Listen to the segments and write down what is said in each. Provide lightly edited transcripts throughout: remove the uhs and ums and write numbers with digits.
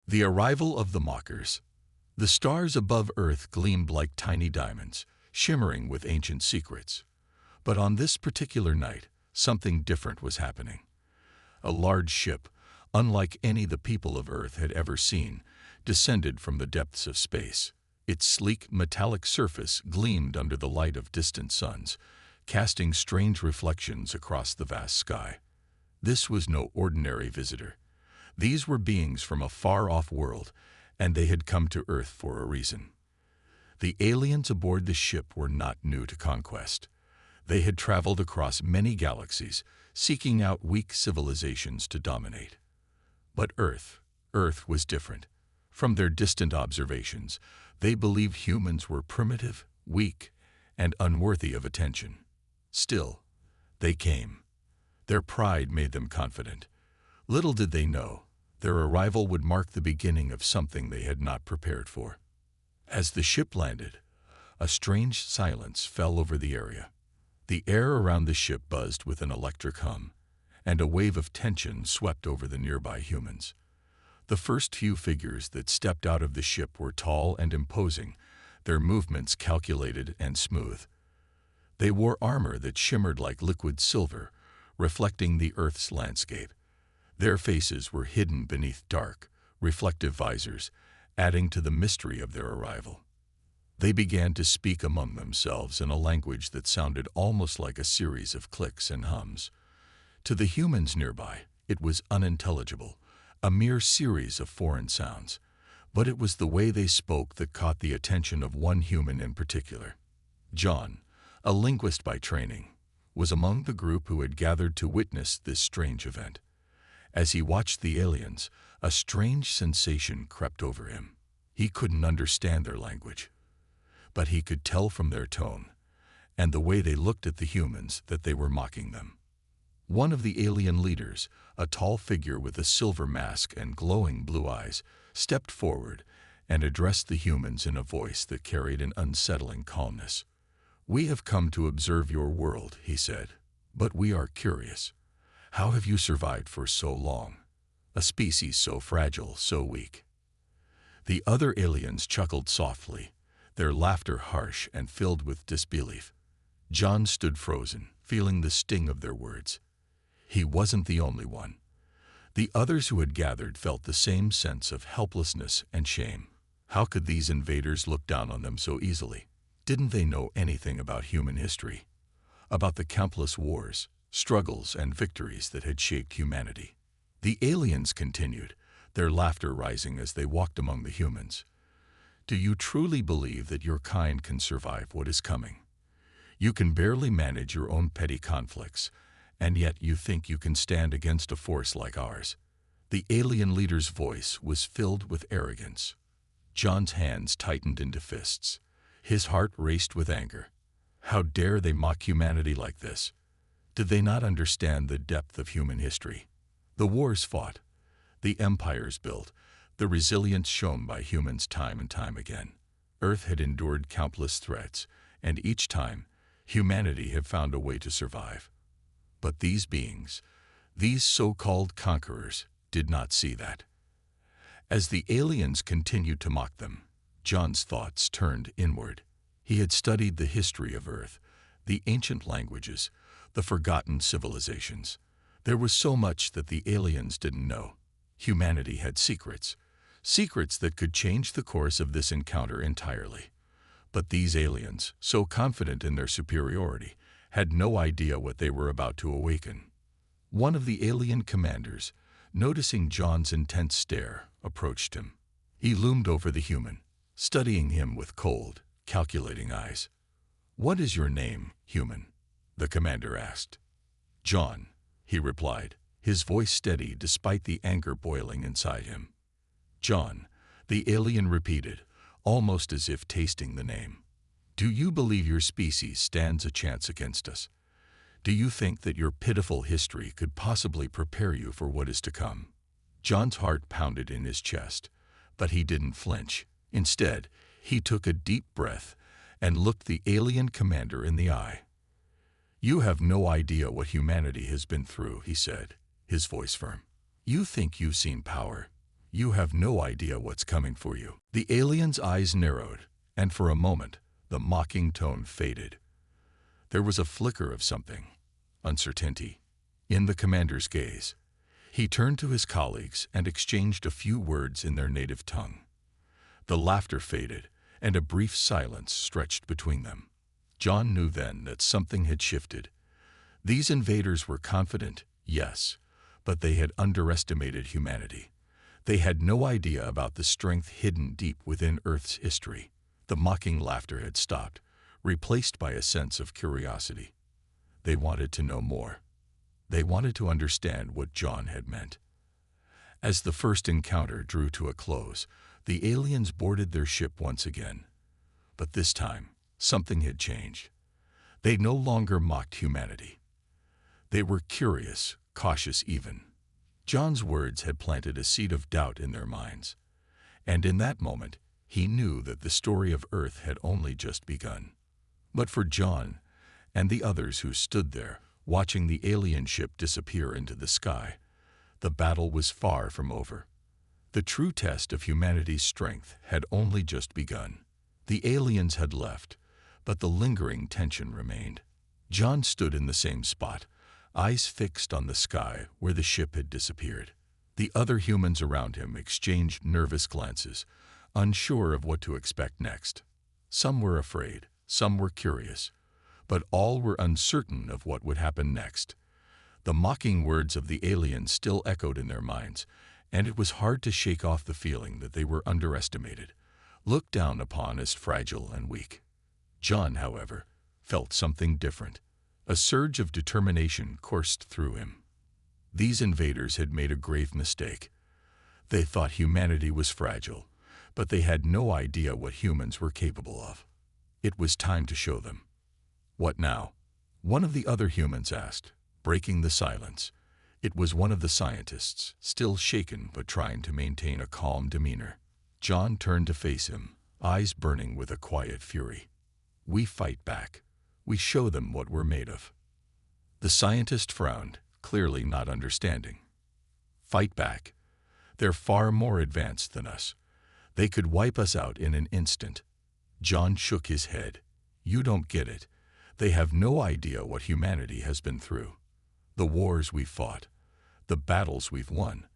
The arrival of the mockers. The stars above Earth gleamed like tiny diamonds, shimmering with ancient secrets. But on this particular night, something different was happening. A large ship, unlike any the people of Earth had ever seen, descended from the depths of space. Its sleek, metallic surface gleamed under the light of distant suns, casting strange reflections across the vast sky. This was no ordinary visitor. These were beings from a far-off world, and they had come to Earth for a reason. The aliens aboard the ship were not new to conquest. They had traveled across many galaxies, seeking out weak civilizations to dominate. But Earth was different. From their distant observations, they believed humans were primitive, weak, and unworthy of attention. Still, they came. Their pride made them confident. Little did they know, their arrival would mark the beginning of something they had not prepared for. As the ship landed, a strange silence fell over the area. The air around the ship buzzed with an electric hum, and a wave of tension swept over the nearby humans. The first few figures that stepped out of the ship were tall and imposing, their movements calculated and smooth. They wore armor that shimmered like liquid silver, reflecting the Earth's landscape. Their faces were hidden beneath dark, reflective visors, adding to the mystery of their arrival. They began to speak among themselves in a language that sounded almost like a series of clicks and hums. To the humans nearby, it was unintelligible, a mere series of foreign sounds. But it was the way they spoke that caught the attention of one human in particular. John, a linguist by training, was among the group who had gathered to witness this strange event. As he watched the aliens, a strange sensation crept over him. He couldn't understand their language, but he could tell from their tone and the way they looked at the humans that they were mocking them. One of the alien leaders, a tall figure with a silver mask and glowing blue eyes, stepped forward and addressed the humans in a voice that carried an unsettling calmness. "We have come to observe your world," he said, "but we are curious. How have you survived for so long? A species so fragile, so weak." The other aliens chuckled softly, their laughter harsh and filled with disbelief. John stood frozen, feeling the sting of their words. He wasn't the only one. The others who had gathered felt the same sense of helplessness and shame. How could these invaders look down on them so easily? Didn't they know anything about human history? About the countless wars, struggles, and victories that had shaped humanity? The aliens continued, their laughter rising as they walked among the humans. "Do you truly believe that your kind can survive what is coming? You can barely manage your own petty conflicts, and yet you think you can stand against a force like ours." The alien leader's voice was filled with arrogance. John's hands tightened into fists. His heart raced with anger. How dare they mock humanity like this? Did they not understand the depth of human history? The wars fought, the empires built, the resilience shown by humans time and time again. Earth had endured countless threats, and each time, humanity had found a way to survive. But these beings, these so-called conquerors, did not see that. As the aliens continued to mock them, John's thoughts turned inward. He had studied the history of Earth, the ancient languages, the forgotten civilizations. There was so much that the aliens didn't know. Humanity had secrets, secrets that could change the course of this encounter entirely. But these aliens, so confident in their superiority, had no idea what they were about to awaken. One of the alien commanders, noticing John's intense stare, approached him. He loomed over the human, studying him with cold, calculating eyes. "What is your name, human?" the commander asked. "John," he replied, his voice steady despite the anger boiling inside him. "John," the alien repeated, almost as if tasting the name. "Do you believe your species stands a chance against us? Do you think that your pitiful history could possibly prepare you for what is to come?" John's heart pounded in his chest, but he didn't flinch. Instead, he took a deep breath and looked the alien commander in the eye. "You have no idea what humanity has been through," he said, his voice firm. "You think you've seen power. You have no idea what's coming for you." The alien's eyes narrowed, and for a moment, the mocking tone faded. There was a flicker of something, uncertainty, in the commander's gaze. He turned to his colleagues and exchanged a few words in their native tongue. The laughter faded, and a brief silence stretched between them. John knew then that something had shifted. These invaders were confident, yes, but they had underestimated humanity. They had no idea about the strength hidden deep within Earth's history. The mocking laughter had stopped, replaced by a sense of curiosity. They wanted to know more. They wanted to understand what John had meant. As the first encounter drew to a close, the aliens boarded their ship once again. But this time, something had changed. They no longer mocked humanity. They were curious, cautious even. John's words had planted a seed of doubt in their minds. And in that moment, he knew that the story of Earth had only just begun. But for John and the others who stood there, watching the alien ship disappear into the sky, the battle was far from over. The true test of humanity's strength had only just begun. The aliens had left, but the lingering tension remained. John stood in the same spot, eyes fixed on the sky where the ship had disappeared. The other humans around him exchanged nervous glances, unsure of what to expect next. Some were afraid, some were curious, but all were uncertain of what would happen next. The mocking words of the aliens still echoed in their minds, and it was hard to shake off the feeling that they were underestimated, looked down upon as fragile and weak. John, however, felt something different. A surge of determination coursed through him. These invaders had made a grave mistake. They thought humanity was fragile, but they had no idea what humans were capable of. It was time to show them. "What now?" one of the other humans asked, breaking the silence. It was one of the scientists, still shaken but trying to maintain a calm demeanor. John turned to face him, eyes burning with a quiet fury. "We fight back. We show them what we're made of." The scientist frowned, clearly not understanding. "Fight back? They're far more advanced than us. They could wipe us out in an instant." John shook his head. "You don't get it. They have no idea what humanity has been through. The wars we've fought, the battles we've won.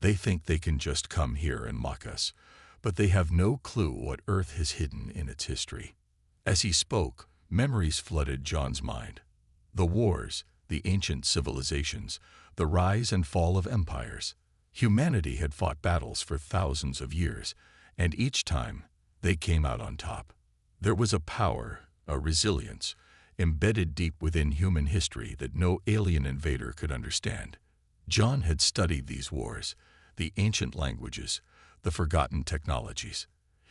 They think they can just come here and mock us, but they have no clue what Earth has hidden in its history." As he spoke, memories flooded John's mind. The wars, the ancient civilizations, the rise and fall of empires. Humanity had fought battles for thousands of years, and each time, they came out on top. There was a power, a resilience, embedded deep within human history that no alien invader could understand. John had studied these wars, the ancient languages, the forgotten technologies.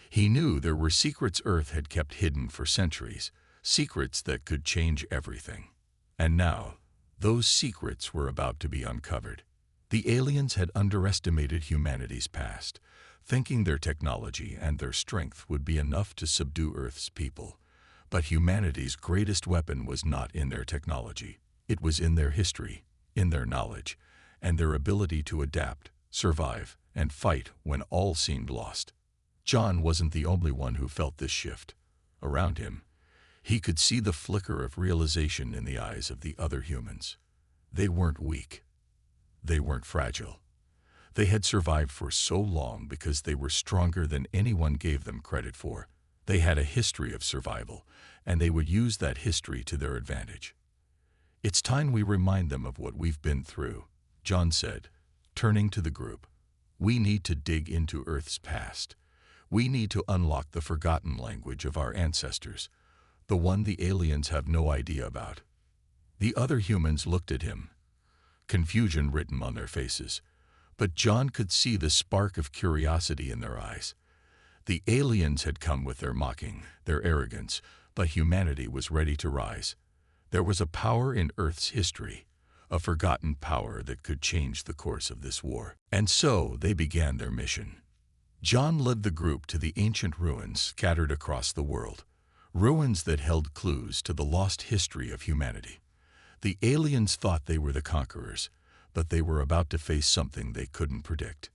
He knew there were secrets Earth had kept hidden for centuries, secrets that could change everything. And now, those secrets were about to be uncovered. The aliens had underestimated humanity's past, thinking their technology and their strength would be enough to subdue Earth's people. But humanity's greatest weapon was not in their technology. It was in their history, in their knowledge, and their ability to adapt, survive, and fight when all seemed lost. John wasn't the only one who felt this shift. Around him, he could see the flicker of realization in the eyes of the other humans. They weren't weak. They weren't fragile. They had survived for so long because they were stronger than anyone gave them credit for. They had a history of survival, and they would use that history to their advantage. "It's time we remind them of what we've been through," John said, turning to the group. "We need to dig into Earth's past. We need to unlock the forgotten language of our ancestors, the one the aliens have no idea about." The other humans looked at him, confusion written on their faces, but John could see the spark of curiosity in their eyes. The aliens had come with their mocking, their arrogance, but humanity was ready to rise. There was a power in Earth's history, a forgotten power that could change the course of this war. And so they began their mission. John led the group to the ancient ruins scattered across the world, ruins that held clues to the lost history of humanity. The aliens thought they were the conquerors, but they were about to face something they couldn't predict.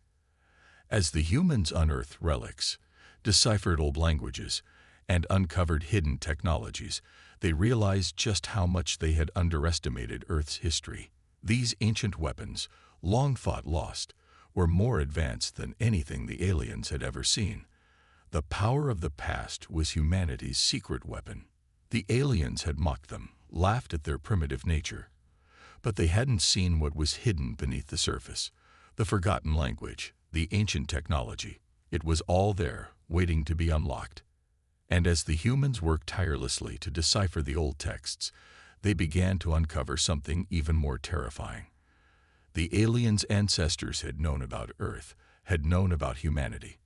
As the humans unearthed relics, deciphered old languages, and uncovered hidden technologies, they realized just how much they had underestimated Earth's history. These ancient weapons, long thought lost, were more advanced than anything the aliens had ever seen. The power of the past was humanity's secret weapon. The aliens had mocked them, laughed at their primitive nature. But they hadn't seen what was hidden beneath the surface. The forgotten language, the ancient technology. It was all there, waiting to be unlocked. And as the humans worked tirelessly to decipher the old texts, they began to uncover something even more terrifying. The aliens' ancestors had known about Earth, had known about humanity.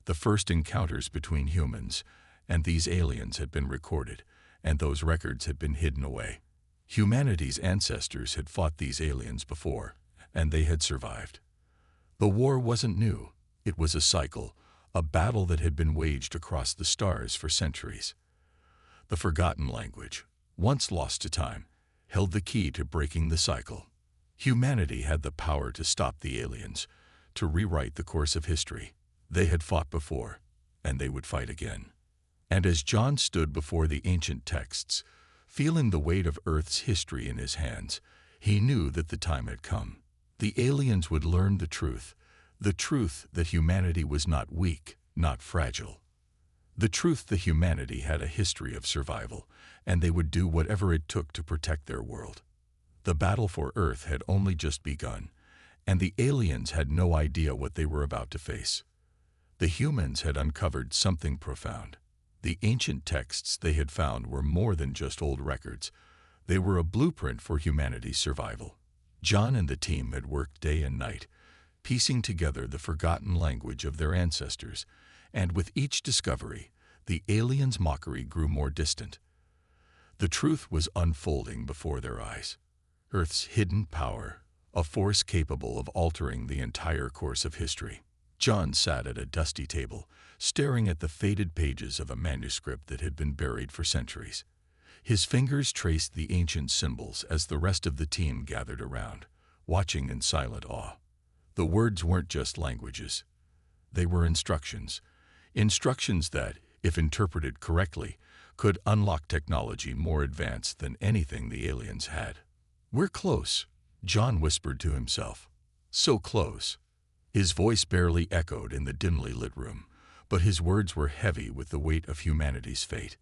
The first encounters between humans and these aliens had been recorded, and those records had been hidden away. Humanity's ancestors had fought these aliens before, and they had survived. The war wasn't new. It was a cycle, a battle that had been waged across the stars for centuries. The forgotten language, once lost to time, held the key to breaking the cycle. Humanity had the power to stop the aliens, to rewrite the course of history. They had fought before, and they would fight again. And as John stood before the ancient texts, feeling the weight of Earth's history in his hands, he knew that the time had come. The aliens would learn the truth that humanity was not weak, not fragile. The truth that humanity had a history of survival, and they would do whatever it took to protect their world. The battle for Earth had only just begun, and the aliens had no idea what they were about to face. The humans had uncovered something profound. The ancient texts they had found were more than just old records. They were a blueprint for humanity's survival. John and the team had worked day and night, piecing together the forgotten language of their ancestors, and with each discovery, the aliens' mockery grew more distant. The truth was unfolding before their eyes. Earth's hidden power, a force capable of altering the entire course of history. John sat at a dusty table, staring at the faded pages of a manuscript that had been buried for centuries. His fingers traced the ancient symbols as the rest of the team gathered around, watching in silent awe. The words weren't just languages. They were instructions. Instructions that, if interpreted correctly, could unlock technology more advanced than anything the aliens had. "We're close," John whispered to himself. So close. His voice barely echoed in the dimly lit room, but his words were heavy with the weight of humanity's fate.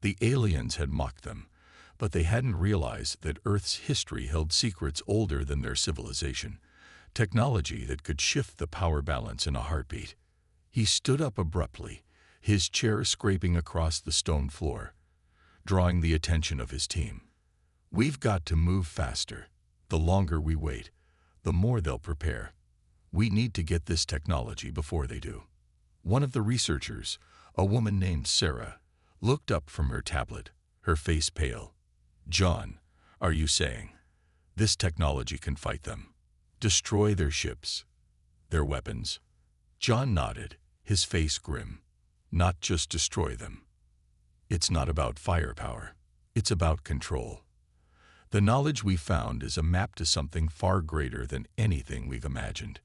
The aliens had mocked them, but they hadn't realized that Earth's history held secrets older than their civilization, technology that could shift the power balance in a heartbeat. He stood up abruptly, his chair scraping across the stone floor, drawing the attention of his team. "We've got to move faster. The longer we wait, the more they'll prepare. We need to get this technology before they do." One of the researchers, a woman named Sarah, looked up from her tablet, her face pale. "John, are you saying this technology can fight them? Destroy their ships, their weapons?" John nodded, his face grim. "Not just destroy them. It's not about firepower. It's about control. The knowledge we found is a map to something far greater than anything we've imagined.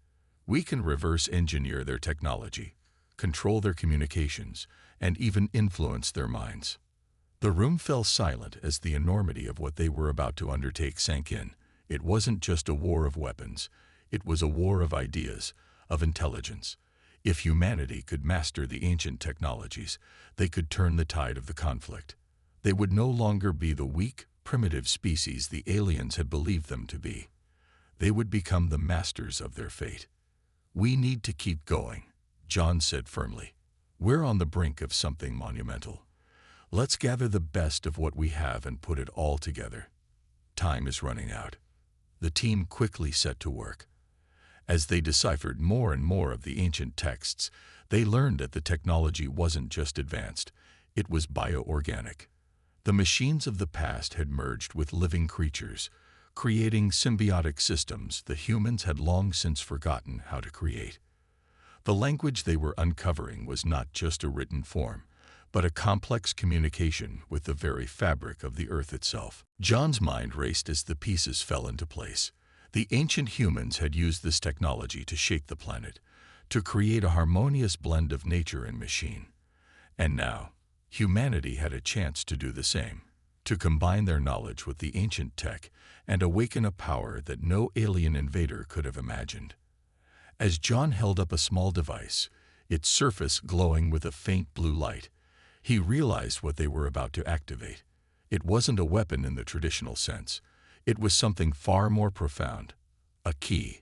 We can reverse engineer their technology, control their communications, and even influence their minds." The room fell silent as the enormity of what they were about to undertake sank in. It wasn't just a war of weapons. It was a war of ideas, of intelligence. If humanity could master the ancient technologies, they could turn the tide of the conflict. They would no longer be the weak, primitive species the aliens had believed them to be. They would become the masters of their fate. "We need to keep going," John said firmly. "We're on the brink of something monumental. Let's gather the best of what we have and put it all together. Time is running out." The team quickly set to work. As they deciphered more and more of the ancient texts, they learned that the technology wasn't just advanced, it was bioorganic. The machines of the past had merged with living creatures, creating symbiotic systems that humans had long since forgotten how to create. The language they were uncovering was not just a written form, but a complex communication with the very fabric of the Earth itself. John's mind raced as the pieces fell into place. The ancient humans had used this technology to shape the planet, to create a harmonious blend of nature and machine. And now, humanity had a chance to do the same, to combine their knowledge with the ancient tech and awaken a power that no alien invader could have imagined. As John held up a small device, its surface glowing with a faint blue light, he realized what they were about to activate. It wasn't a weapon in the traditional sense. It was something far more profound, a key.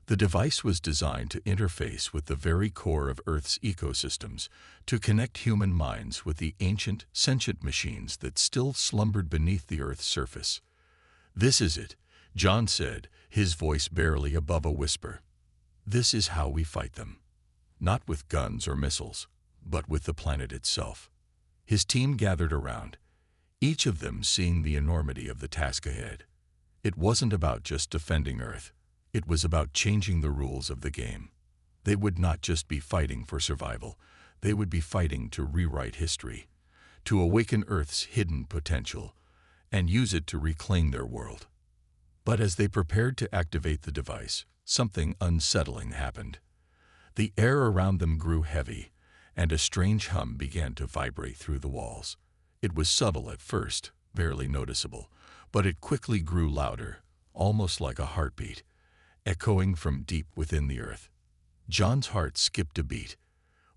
The device was designed to interface with the very core of Earth's ecosystems, to connect human minds with the ancient, sentient machines that still slumbered beneath the Earth's surface. "This is it," John said, his voice barely above a whisper. "This is how we fight them. Not with guns or missiles, but with the planet itself." His team gathered around, each of them seeing the enormity of the task ahead. It wasn't about just defending Earth. It was about changing the rules of the game. They would not just be fighting for survival. They would be fighting to rewrite history, to awaken Earth's hidden potential, and use it to reclaim their world. But as they prepared to activate the device, something unsettling happened. The air around them grew heavy, and a strange hum began to vibrate through the walls. It was subtle at first, barely noticeable, but it quickly grew louder, almost like a heartbeat, echoing from deep within the Earth. John's heart skipped a beat.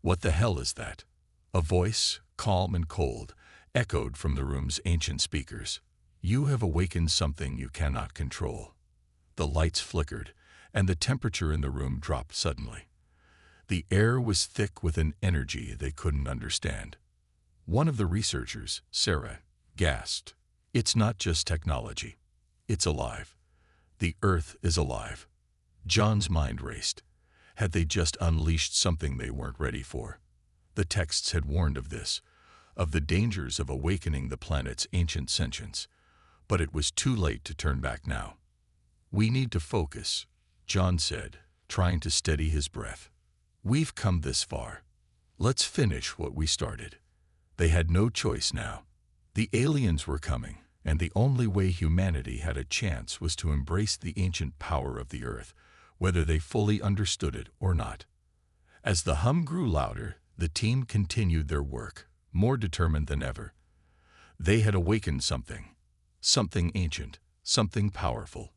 "What the hell is that?" A voice, calm and cold, echoed from the room's ancient speakers. "You have awakened something you cannot control." The lights flickered, and the temperature in the room dropped suddenly. The air was thick with an energy they couldn't understand. One of the researchers, Sarah, gasped. "It's not just technology. It's alive. The Earth is alive." John's mind raced. Had they just unleashed something they weren't ready for? The texts had warned of this, of the dangers of awakening the planet's ancient sentience. But it was too late to turn back now. "We need to focus," John said, trying to steady his breath. "We've come this far. Let's finish what we started." They had no choice now. The aliens were coming, and the only way humanity had a chance was to embrace the ancient power of the Earth, whether they fully understood it or not. As the hum grew louder, the team continued their work, more determined than ever. They had awakened something ancient, something powerful,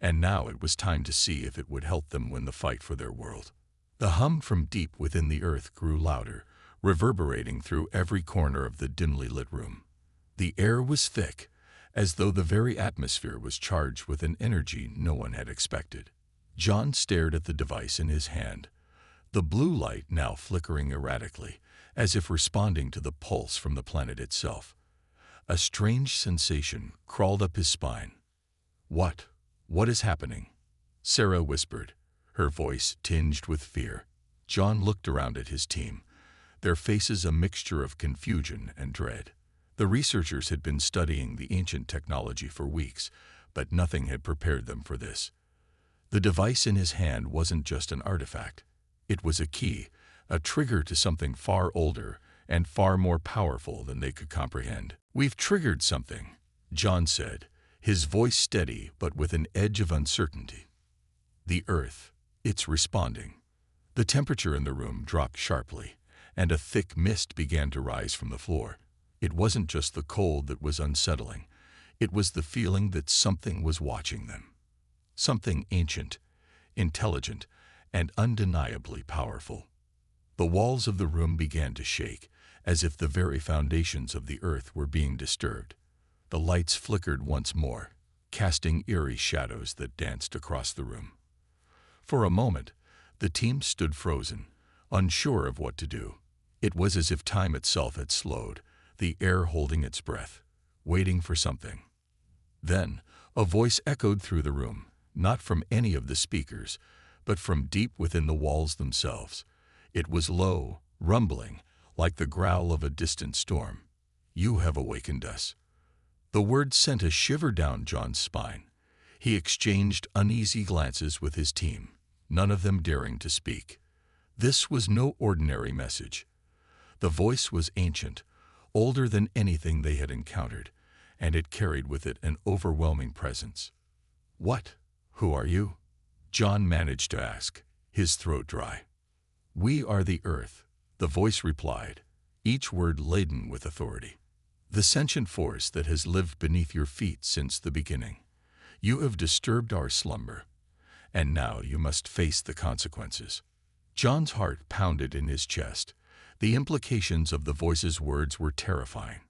and now it was time to see if it would help them win the fight for their world. The hum from deep within the Earth grew louder, reverberating through every corner of the dimly lit room. The air was thick, as though the very atmosphere was charged with an energy no one had expected. John stared at the device in his hand, the blue light now flickering erratically, as if responding to the pulse from the planet itself. A strange sensation crawled up his spine. What is happening?" Sarah whispered, her voice tinged with fear. John looked around at his team, their faces a mixture of confusion and dread. The researchers had been studying the ancient technology for weeks, but nothing had prepared them for this. The device in his hand wasn't just an artifact. It was a key, a trigger to something far older and far more powerful than they could comprehend. "We've triggered something," John said, his voice steady but with an edge of uncertainty. "The Earth, it's responding." The temperature in the room dropped sharply, and a thick mist began to rise from the floor. It wasn't just the cold that was unsettling. It was the feeling that something was watching them. Something ancient, intelligent, and undeniably powerful. The walls of the room began to shake, as if the very foundations of the Earth were being disturbed. The lights flickered once more, casting eerie shadows that danced across the room. For a moment, the team stood frozen, unsure of what to do. It was as if time itself had slowed, the air holding its breath, waiting for something. Then, a voice echoed through the room, not from any of the speakers, but from deep within the walls themselves. It was low, rumbling, like the growl of a distant storm. "You have awakened us." The word sent a shiver down John's spine. He exchanged uneasy glances with his team, none of them daring to speak. This was no ordinary message. The voice was ancient, older than anything they had encountered, and it carried with it an overwhelming presence. "Who are you?" John managed to ask, his throat dry. "We are the Earth," the voice replied, each word laden with authority. "The sentient force that has lived beneath your feet since the beginning. You have disturbed our slumber, and now you must face the consequences." John's heart pounded in his chest. The implications of the voice's words were terrifying.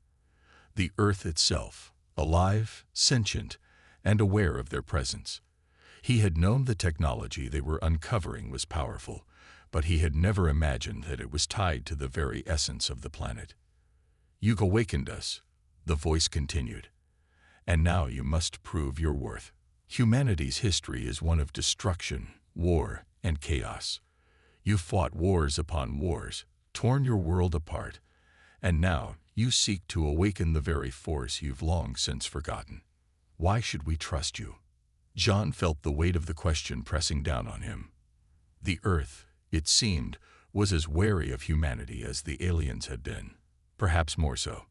The Earth itself, alive, sentient, and aware of their presence. He had known the technology they were uncovering was powerful, but he had never imagined that it was tied to the very essence of the planet. "You've awakened us," the voice continued, "and now you must prove your worth. Humanity's history is one of destruction, war, and chaos. You've fought wars upon wars, torn your world apart, and now you seek to awaken the very force you've long since forgotten. Why should we trust you?" John felt the weight of the question pressing down on him. The Earth, it seemed, was as wary of humanity as the aliens had been, perhaps more so.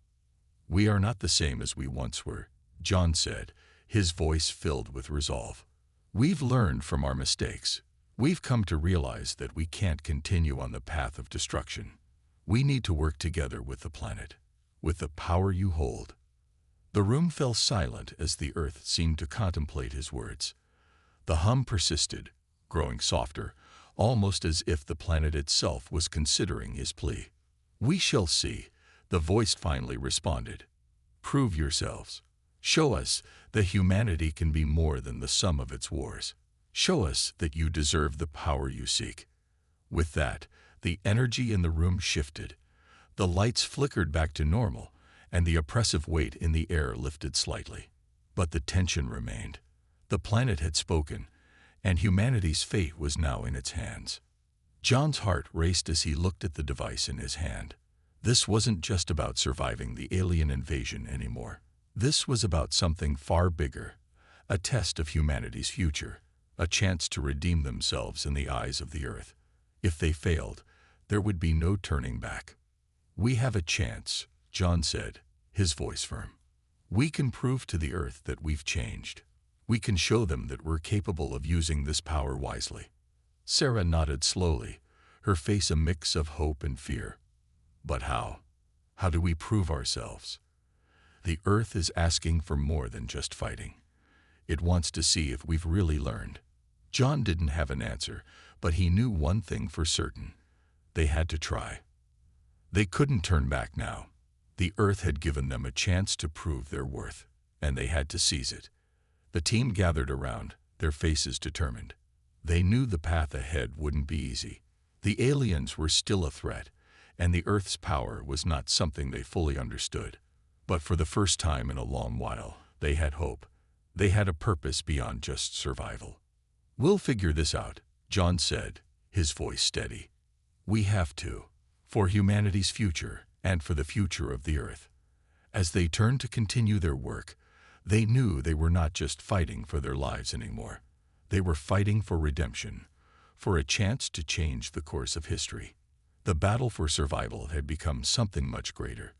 "We are not the same as we once were," John said, his voice filled with resolve. "We've learned from our mistakes. We've come to realize that we can't continue on the path of destruction. We need to work together with the planet, with the power you hold." The room fell silent as the Earth seemed to contemplate his words. The hum persisted, growing softer, almost as if the planet itself was considering his plea. "We shall see," the voice finally responded. "Prove yourselves. Show us that humanity can be more than the sum of its wars. Show us that you deserve the power you seek." With that, the energy in the room shifted. The lights flickered back to normal, and the oppressive weight in the air lifted slightly. But the tension remained. The planet had spoken, and humanity's fate was now in its hands. John's heart raced as he looked at the device in his hand. This wasn't just about surviving the alien invasion anymore. This was about something far bigger, a test of humanity's future, a chance to redeem themselves in the eyes of the Earth. If they failed, there would be no turning back. "We have a chance," John said, his voice firm. "We can prove to the Earth that we've changed. We can show them that we're capable of using this power wisely." Sarah nodded slowly, her face a mix of hope and fear. "But how? How do we prove ourselves?" "The Earth is asking for more than just fighting. It wants to see if we've really learned." John didn't have an answer, but he knew one thing for certain. They had to try. They couldn't turn back now. The Earth had given them a chance to prove their worth, and they had to seize it. The team gathered around, their faces determined. They knew the path ahead wouldn't be easy. The aliens were still a threat, and the Earth's power was not something they fully understood. But for the first time in a long while, they had hope. They had a purpose beyond just survival. "We'll figure this out," John said, his voice steady. "We have to, for humanity's future and for the future of the Earth." As they turned to continue their work, they knew they were not just fighting for their lives anymore. They were fighting for redemption, for a chance to change the course of history. The battle for survival had become something much greater,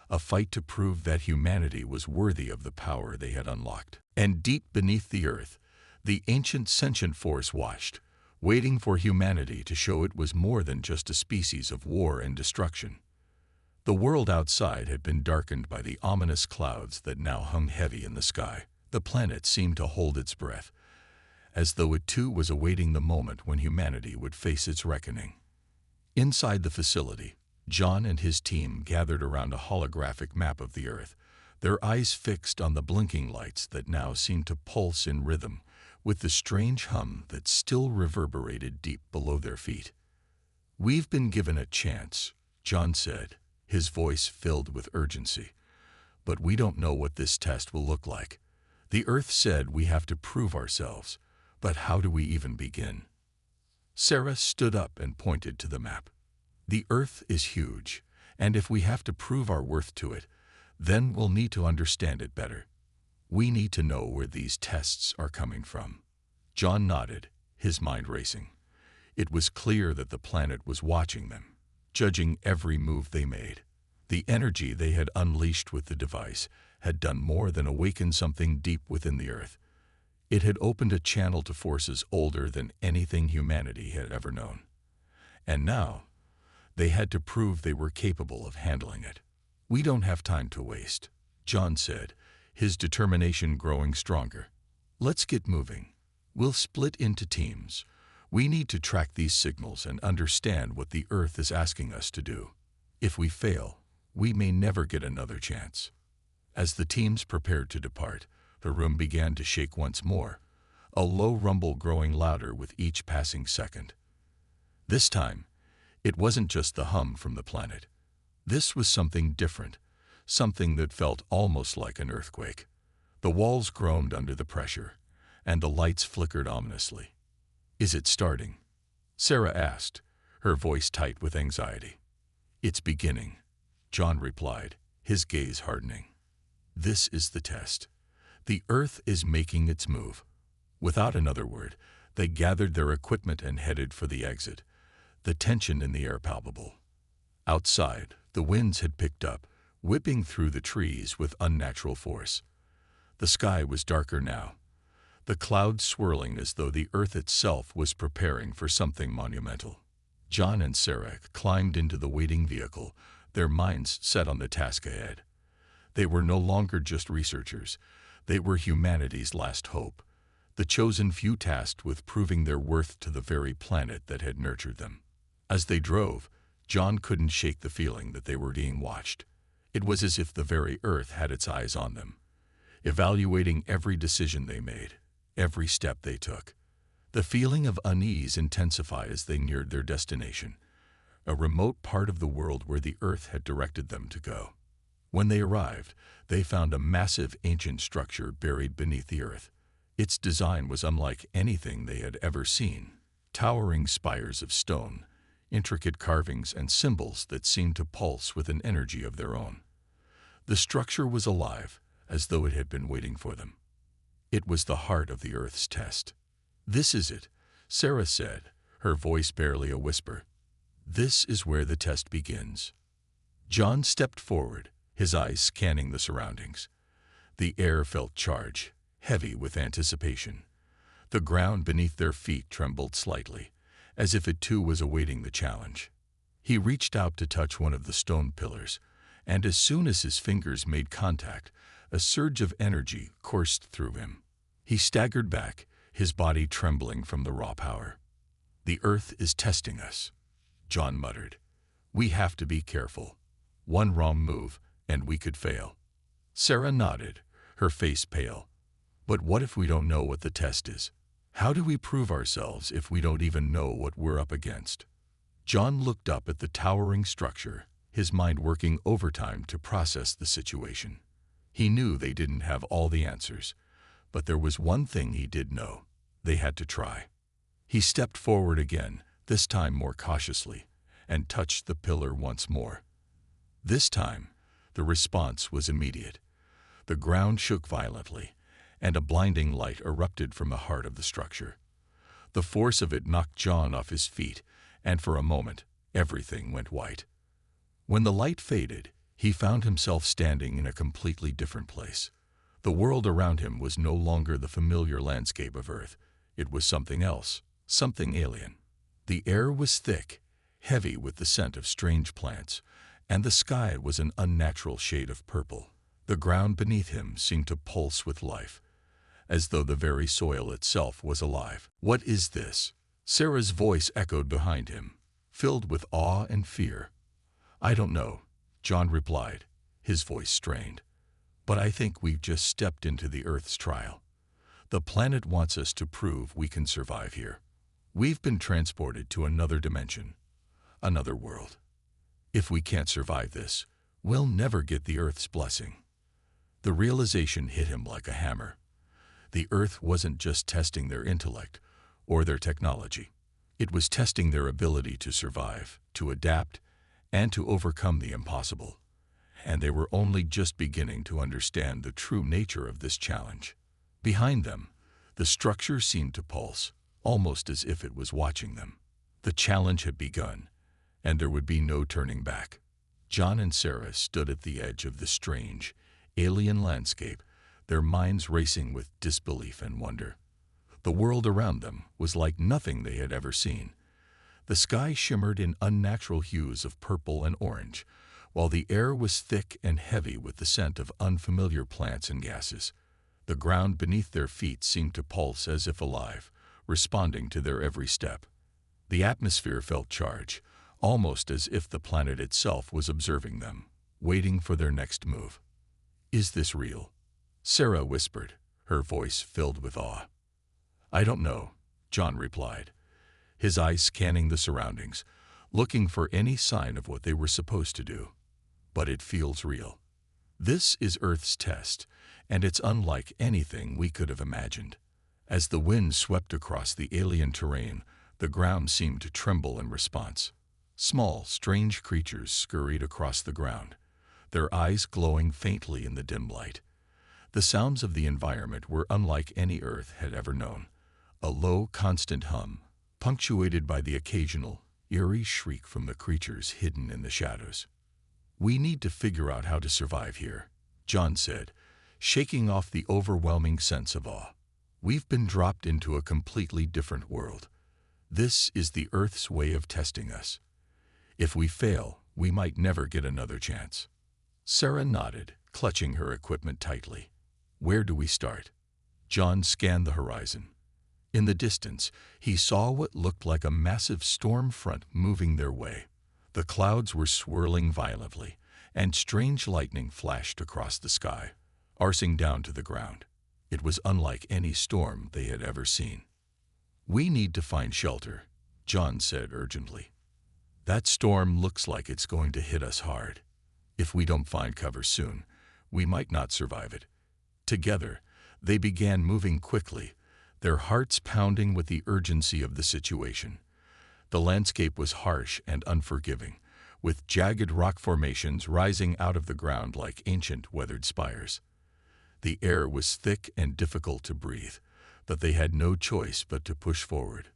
a fight to prove that humanity was worthy of the power they had unlocked. And deep beneath the Earth, the ancient sentient force watched, waiting for humanity to show it was more than just a species of war and destruction. The world outside had been darkened by the ominous clouds that now hung heavy in the sky. The planet seemed to hold its breath, as though it too was awaiting the moment when humanity would face its reckoning. Inside the facility, John and his team gathered around a holographic map of the Earth, their eyes fixed on the blinking lights that now seemed to pulse in rhythm with the strange hum that still reverberated deep below their feet. "We've been given a chance," John said, his voice filled with urgency. "But we don't know what this test will look like. The Earth said we have to prove ourselves, but how do we even begin?" Sarah stood up and pointed to the map. "The Earth is huge, and if we have to prove our worth to it, then we'll need to understand it better. We need to know where these tests are coming from." John nodded, his mind racing. It was clear that the planet was watching them, judging every move they made. The energy they had unleashed with the device had done more than awaken something deep within the Earth. It had opened a channel to forces older than anything humanity had ever known. And now, they had to prove they were capable of handling it. "We don't have time to waste," John said, his determination growing stronger. "Let's get moving. We'll split into teams. We need to track these signals and understand what the Earth is asking us to do. If we fail, we may never get another chance." As the teams prepared to depart, the room began to shake once more, a low rumble growing louder with each passing second. This time, it wasn't just the hum from the planet. This was something different, something that felt almost like an earthquake. The walls groaned under the pressure, and the lights flickered ominously. "Is it starting?" Sarah asked, her voice tight with anxiety. "It's beginning," John replied, his gaze hardening. "This is the test. The Earth is making its move." Without another word, they gathered their equipment and headed for the exit, the tension in the air palpable. Outside, the winds had picked up, whipping through the trees with unnatural force. The sky was darker now, the clouds swirling as though the Earth itself was preparing for something monumental. John and Sarah climbed into the waiting vehicle, their minds set on the task ahead. They were no longer just researchers. They were humanity's last hope, the chosen few tasked with proving their worth to the very planet that had nurtured them. As they drove, John couldn't shake the feeling that they were being watched. It was as if the very Earth had its eyes on them, evaluating every decision they made, every step they took. The feeling of unease intensified as they neared their destination, a remote part of the world where the Earth had directed them to go. When they arrived, they found a massive ancient structure buried beneath the Earth. Its design was unlike anything they had ever seen. Towering spires of stone, intricate carvings and symbols that seemed to pulse with an energy of their own. The structure was alive, as though it had been waiting for them. It was the heart of the Earth's test. "This is it," Sarah said, her voice barely a whisper. "This is where the test begins." John stepped forward, his eyes scanning the surroundings. The air felt charged, heavy with anticipation. The ground beneath their feet trembled slightly, as if it too was awaiting the challenge. He reached out to touch one of the stone pillars, and as soon as his fingers made contact, a surge of energy coursed through him. He staggered back, his body trembling from the raw power. "The Earth is testing us," John muttered. "We have to be careful. One wrong move, and we could fail." Sarah nodded, her face pale. "But what if we don't know what the test is? How do we prove ourselves if we don't even know what we're up against?" John looked up at the towering structure, his mind working overtime to process the situation. He knew they didn't have all the answers, but there was one thing he did know: they had to try. He stepped forward again, this time more cautiously, and touched the pillar once more. This time, the response was immediate. The ground shook violently, and a blinding light erupted from the heart of the structure. The force of it knocked John off his feet, and for a moment, everything went white. When the light faded, he found himself standing in a completely different place. The world around him was no longer the familiar landscape of Earth. It was something else, something alien. The air was thick, heavy with the scent of strange plants, and the sky was an unnatural shade of purple. The ground beneath him seemed to pulse with life, as though the very soil itself was alive. "What is this?" Sarah's voice echoed behind him, filled with awe and fear. "I don't know," John replied, his voice strained. "But I think we've just stepped into the Earth's trial. The planet wants us to prove we can survive here. We've been transported to another dimension, another world. If we can't survive this, we'll never get the Earth's blessing." The realization hit him like a hammer. The Earth wasn't just testing their intellect or their technology. It was testing their ability to survive, to adapt, and to overcome the impossible. And they were only just beginning to understand the true nature of this challenge. Behind them, the structure seemed to pulse, almost as if it was watching them. The challenge had begun, and there would be no turning back. John and Sarah stood at the edge of the strange, alien landscape, their minds racing with disbelief and wonder. The world around them was like nothing they had ever seen. The sky shimmered in unnatural hues of purple and orange, while the air was thick and heavy with the scent of unfamiliar plants and gases. The ground beneath their feet seemed to pulse as if alive, responding to their every step. The atmosphere felt charged, almost as if the planet itself was observing them, waiting for their next move. "Is this real?" Sarah whispered, her voice filled with awe. "I don't know," John replied, his eyes scanning the surroundings, looking for any sign of what they were supposed to do. "But it feels real. This is Earth's test, and it's unlike anything we could have imagined." As the wind swept across the alien terrain, the ground seemed to tremble in response. Small, strange creatures scurried across the ground, their eyes glowing faintly in the dim light. The sounds of the environment were unlike any Earth had ever known, a low, constant hum, punctuated by the occasional, eerie shriek from the creatures hidden in the shadows. "We need to figure out how to survive here," John said, shaking off the overwhelming sense of awe. "We've been dropped into a completely different world. This is the Earth's way of testing us. If we fail, we might never get another chance." Sarah nodded, clutching her equipment tightly. "Where do we start?" John scanned the horizon. In the distance, he saw what looked like a massive storm front moving their way. The clouds were swirling violently, and strange lightning flashed across the sky, arcing down to the ground. It was unlike any storm they had ever seen. "We need to find shelter," John said urgently. "That storm looks like it's going to hit us hard. If we don't find cover soon, we might not survive it." Together, they began moving quickly, their hearts pounding with the urgency of the situation. The landscape was harsh and unforgiving, with jagged rock formations rising out of the ground like ancient weathered spires. The air was thick and difficult to breathe, but they had no choice but to push forward.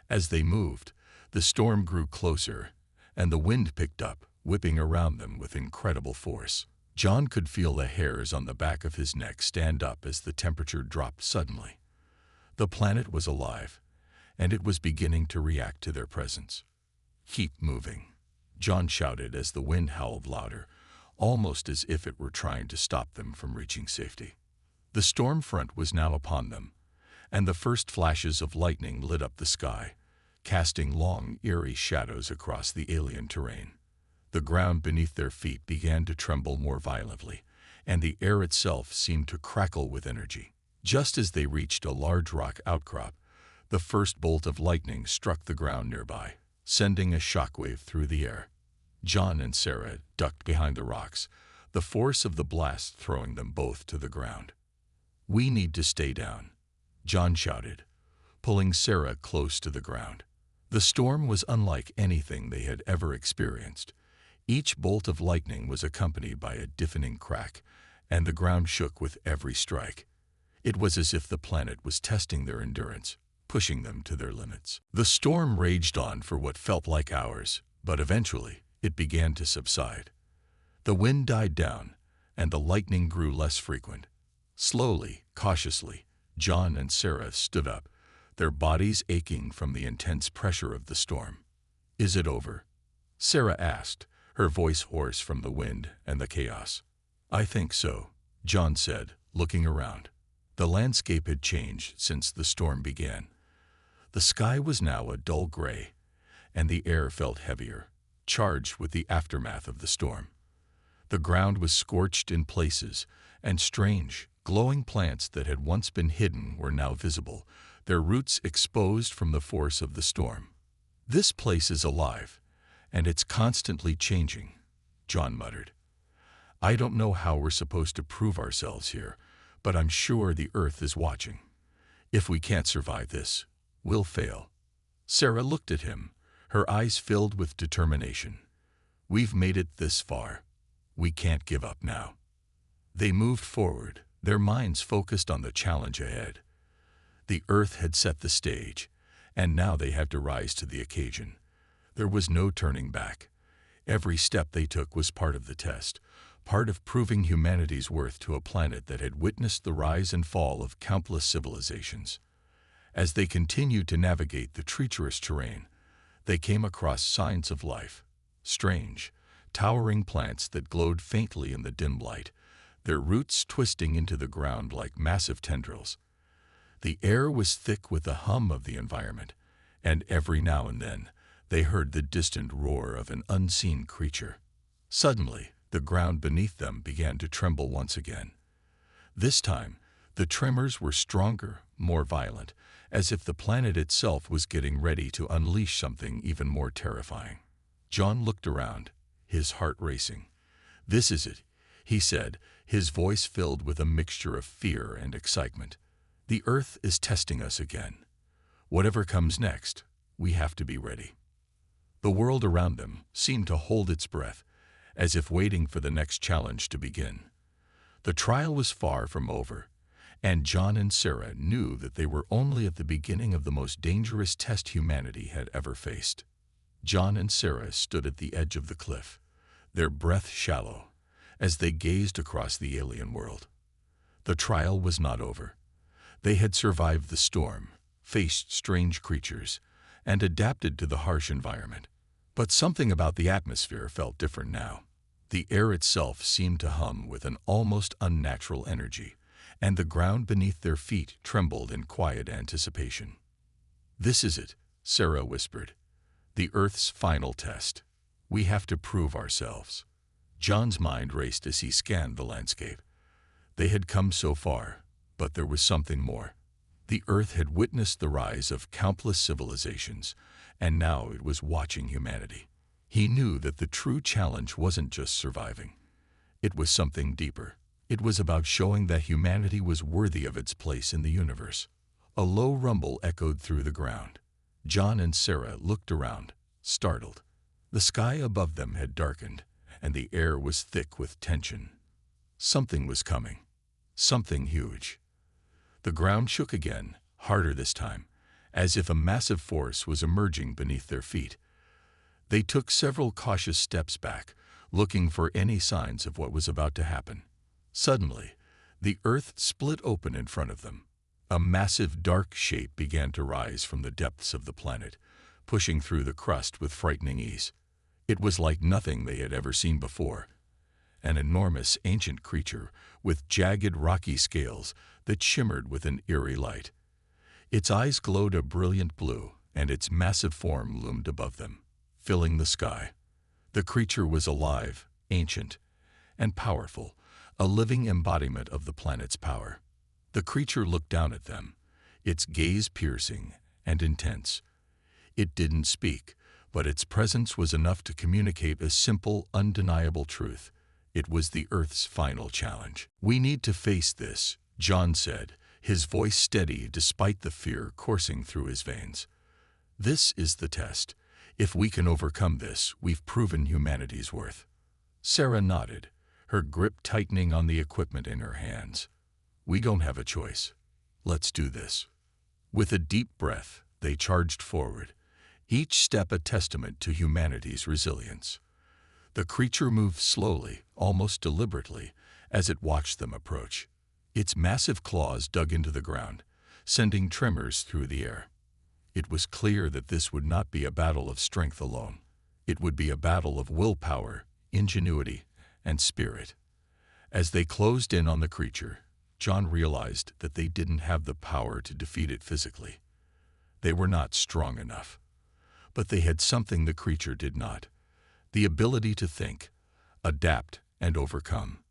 As they moved, the storm grew closer, and the wind picked up, whipping around them with incredible force. John could feel the hairs on the back of his neck stand up as the temperature dropped suddenly. The planet was alive, and it was beginning to react to their presence. "Keep moving," John shouted as the wind howled louder, almost as if it were trying to stop them from reaching safety. The storm front was now upon them, and the first flashes of lightning lit up the sky, casting long, eerie shadows across the alien terrain. The ground beneath their feet began to tremble more violently, and the air itself seemed to crackle with energy. Just as they reached a large rock outcrop, the first bolt of lightning struck the ground nearby, sending a shockwave through the air. John and Sarah ducked behind the rocks, the force of the blast throwing them both to the ground. "We need to stay down," John shouted, pulling Sarah close to the ground. The storm was unlike anything they had ever experienced. Each bolt of lightning was accompanied by a deafening crack, and the ground shook with every strike. It was as if the planet was testing their endurance, pushing them to their limits. The storm raged on for what felt like hours, but eventually it began to subside. The wind died down, and the lightning grew less frequent. Slowly, cautiously, John and Sarah stood up, their bodies aching from the intense pressure of the storm. "Is it over?" Sarah asked, her voice hoarse from the wind and the chaos. "I think so," John said, looking around. The landscape had changed since the storm began. The sky was now a dull gray, and the air felt heavier, charged with the aftermath of the storm. The ground was scorched in places, and strange, glowing plants that had once been hidden were now visible, their roots exposed from the force of the storm. "This place is alive, and it's constantly changing," John muttered. "I don't know how we're supposed to prove ourselves here, but I'm sure the Earth is watching. If we can't survive this, we'll fail." Sarah looked at him, her eyes filled with determination. "We've made it this far. We can't give up now." They moved forward, their minds focused on the challenge ahead. The Earth had set the stage, and now they had to rise to the occasion. There was no turning back. Every step they took was part of the test, part of proving humanity's worth to a planet that had witnessed the rise and fall of countless civilizations. As they continued to navigate the treacherous terrain, They came across signs of life. Strange, towering plants that glowed faintly in the dim light, their roots twisting into the ground like massive tendrils. The air was thick with the hum of the environment, and every now and then they heard the distant roar of an unseen creature. Suddenly, the ground beneath them began to tremble once again. This time, the tremors were stronger, more violent, as if the planet itself was getting ready to unleash something even more terrifying. John looked around, his heart racing. "This is it," he said, his voice filled with a mixture of fear and excitement. "The Earth is testing us again. Whatever comes next, we have to be ready." The world around them seemed to hold its breath, as if waiting for the next challenge to begin. The trial was far from over, and John and Sarah knew that they were only at the beginning of the most dangerous test humanity had ever faced. John and Sarah stood at the edge of the cliff, their breath shallow, as they gazed across the alien world. The trial was not over. They had survived the storm, faced strange creatures, and adapted to the harsh environment. But something about the atmosphere felt different now. The air itself seemed to hum with an almost unnatural energy, and the ground beneath their feet trembled in quiet anticipation. "This is it," Sarah whispered. "The Earth's final test. We have to prove ourselves." John's mind raced as he scanned the landscape. They had come so far, but there was something more. The Earth had witnessed the rise of countless civilizations, and now it was watching humanity. He knew that the true challenge wasn't just surviving. It was something deeper. It was about showing that humanity was worthy of its place in the universe. A low rumble echoed through the ground. John and Sarah looked around, startled. The sky above them had darkened, and the air was thick with tension. Something was coming. Something huge. The ground shook again, harder this time, as if a massive force was emerging beneath their feet. They took several cautious steps back, looking for any signs of what was about to happen. Suddenly, the Earth split open in front of them. A massive dark shape began to rise from the depths of the planet, pushing through the crust with frightening ease. It was like nothing they had ever seen before. An enormous ancient creature with jagged rocky scales that shimmered with an eerie light. Its eyes glowed a brilliant blue, and its massive form loomed above them, filling the sky. The creature was alive, ancient, and powerful, a living embodiment of the planet's power. The creature looked down at them, its gaze piercing and intense. It didn't speak, but its presence was enough to communicate a simple, undeniable truth. It was the Earth's final challenge. "We need to face this," John said, his voice steady despite the fear coursing through his veins. "This is the test. If we can overcome this, we've proven humanity's worth." Sarah nodded, her grip tightening on the equipment in her hands. "We don't have a choice. Let's do this." With a deep breath, they charged forward, each step a testament to humanity's resilience. The creature moved slowly, almost deliberately, as it watched them approach. Its massive claws dug into the ground, sending tremors through the air. It was clear that this would not be a battle of strength alone. It would be a battle of willpower, ingenuity, and spirit. As they closed in on the creature, John realized that they didn't have the power to defeat it physically. They were not strong enough. But they had something the creature did not: the ability to think, adapt, and overcome.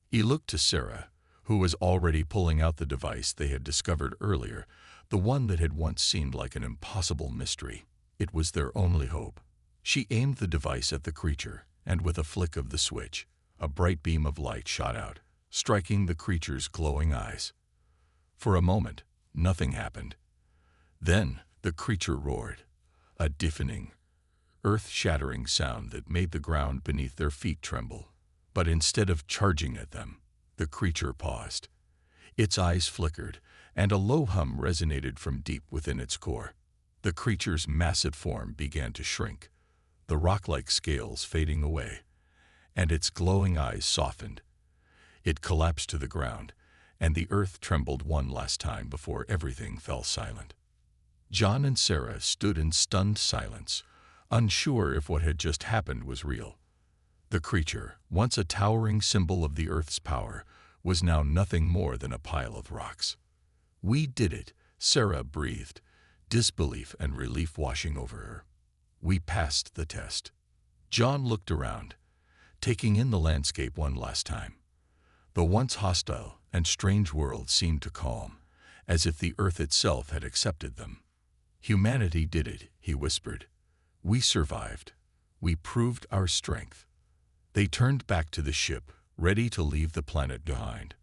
He looked to Sarah, who was already pulling out the device they had discovered earlier, the one that had once seemed like an impossible mystery. It was their only hope. She aimed the device at the creature, and with a flick of the switch, a bright beam of light shot out, striking the creature's glowing eyes. For a moment, nothing happened. Then the creature roared, a deafening, earth-shattering sound that made the ground beneath their feet tremble. But instead of charging at them, the creature paused. Its eyes flickered, and a low hum resonated from deep within its core. The creature's massive form began to shrink, the rock-like scales fading away, and its glowing eyes softened. It collapsed to the ground, and the earth trembled one last time before everything fell silent. John and Sarah stood in stunned silence, unsure if what had just happened was real. The creature, once a towering symbol of the Earth's power, was now nothing more than a pile of rocks. "We did it," Sarah breathed, disbelief and relief washing over her. "We passed the test." John looked around, taking in the landscape one last time. The once hostile and strange world seemed to calm, as if the Earth itself had accepted them. "Humanity did it," he whispered. "We survived. We proved our strength." They turned back to the ship, ready to leave the planet behind.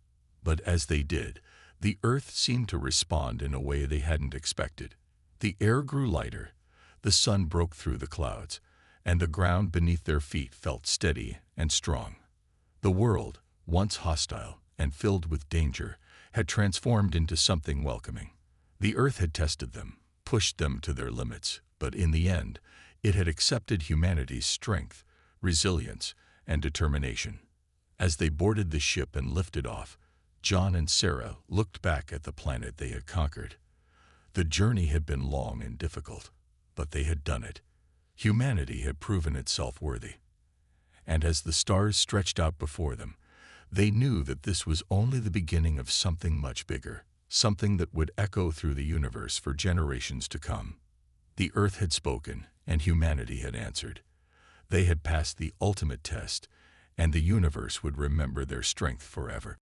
But as they did, the Earth seemed to respond in a way they hadn't expected. The air grew lighter, the sun broke through the clouds, and the ground beneath their feet felt steady and strong. The world, once hostile and filled with danger, had transformed into something welcoming. The Earth had tested them, pushed them to their limits, but in the end, it had accepted humanity's strength, resilience, and determination. As they boarded the ship and lifted off, John and Sarah looked back at the planet they had conquered. The journey had been long and difficult, but they had done it. Humanity had proven itself worthy. And as the stars stretched out before them, they knew that this was only the beginning of something much bigger, something that would echo through the universe for generations to come. The Earth had spoken, and humanity had answered. They had passed the ultimate test, and the universe would remember their strength forever.